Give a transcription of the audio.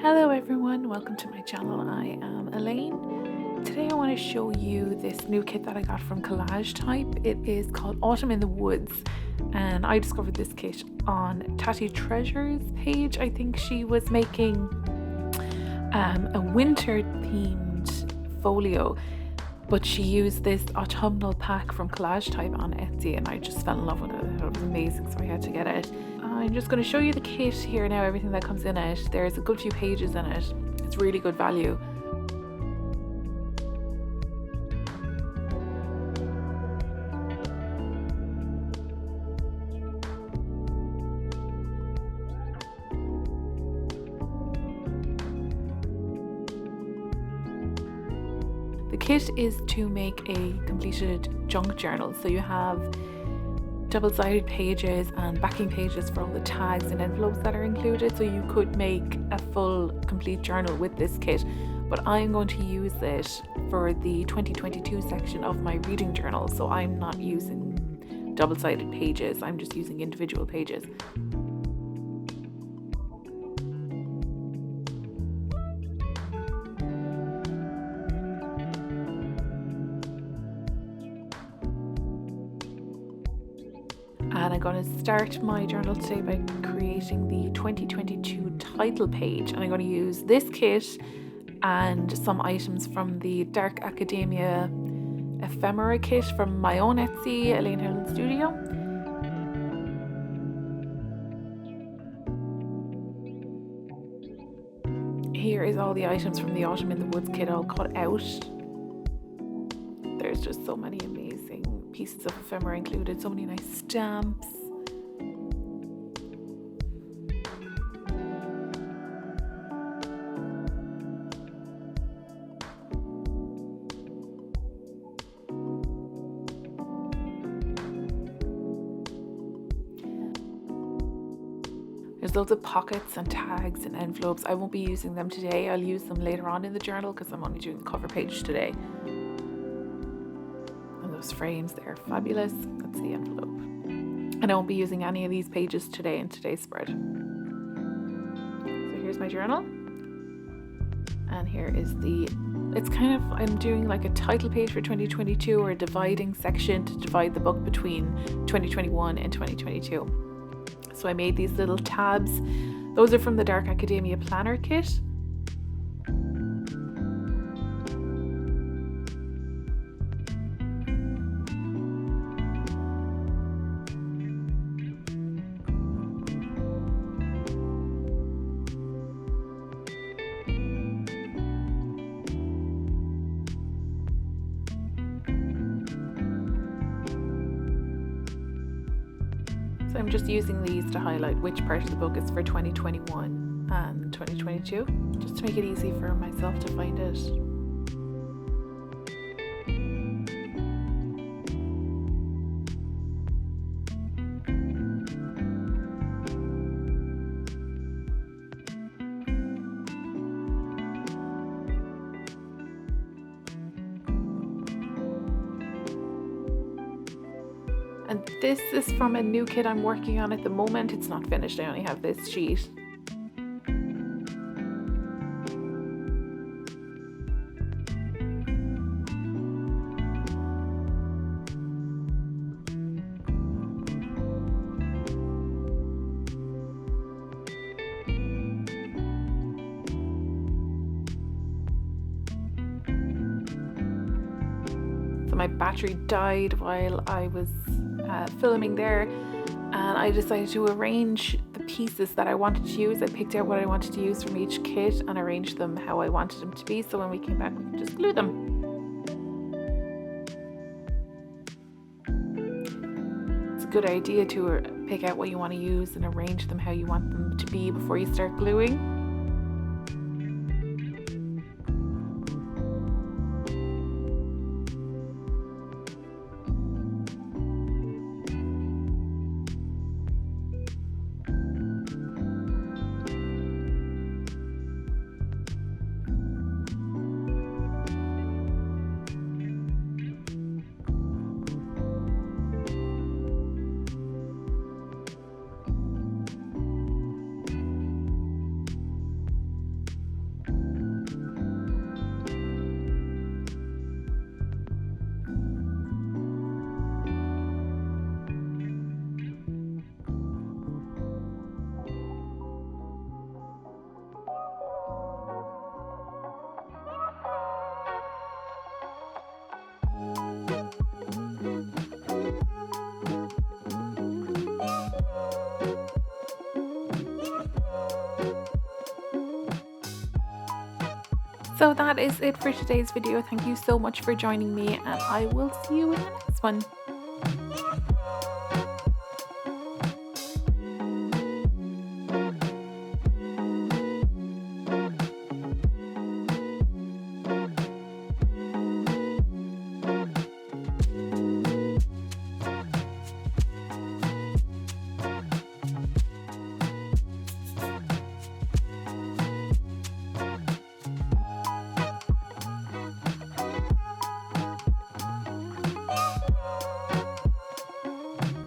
Hello everyone, welcome to my channel. I am Elaine. Today I want to show you this new kit that I got from CollageType. It is called Autumn in the Woods and I discovered this kit on Tatty Treasure's page. I think she was making a winter themed folio, but she used this autumnal pack from CollageType on Etsy and I just fell in love with it. I thought it was amazing, so I had to get it. I'm just going to show you the kit here now, everything that comes in it. There's a good few pages in it. It's really good value. The kit is to make a completed junk journal. So you have double-sided pages and backing pages for all the tags and envelopes that are included, so you could make a full complete journal with this kit, but I'm going to use it for the 2022 section of my reading journal, so I'm not using double-sided pages, I'm just using individual pages. And I'm going to start my journal today by creating the 2022 title page. And I'm going to use this kit and some items from the Dark Academia ephemera kit from my own Etsy, Elaine Howlin Studio. Here is all the items from the Autumn in the Woods kit all cut out. There's just so many amazing pieces of ephemera included, so many nice stamps. There's loads of pockets and tags and envelopes. I won't be using them today. I'll use them later on in the journal because I'm only doing the cover page today. Those frames, they're fabulous. That's the envelope. And I won't be using any of these pages today in today's spread. So here's my journal. And here is it's kind of, I'm doing like a title page for 2022 or a dividing section to divide the book between 2021 and 2022. So I made these little tabs. Those are from the Dark Academia planner kit. So I'm just using these to highlight which part of the book is for 2021 and 2022, just to make it easy for myself to find it. And this is from a new kit I'm working on at the moment. It's not finished, I only have this sheet. So my battery died while I was filming there, and I decided to arrange the pieces that I wanted to use. I picked out what I wanted to use from each kit and arranged them how I wanted them to be, so when we came back we could just glue them. It's a good idea to pick out what you want to use and arrange them how you want them to be before you start gluing. So that is it for today's video. Thank you so much for joining me, and I will see you in the next one.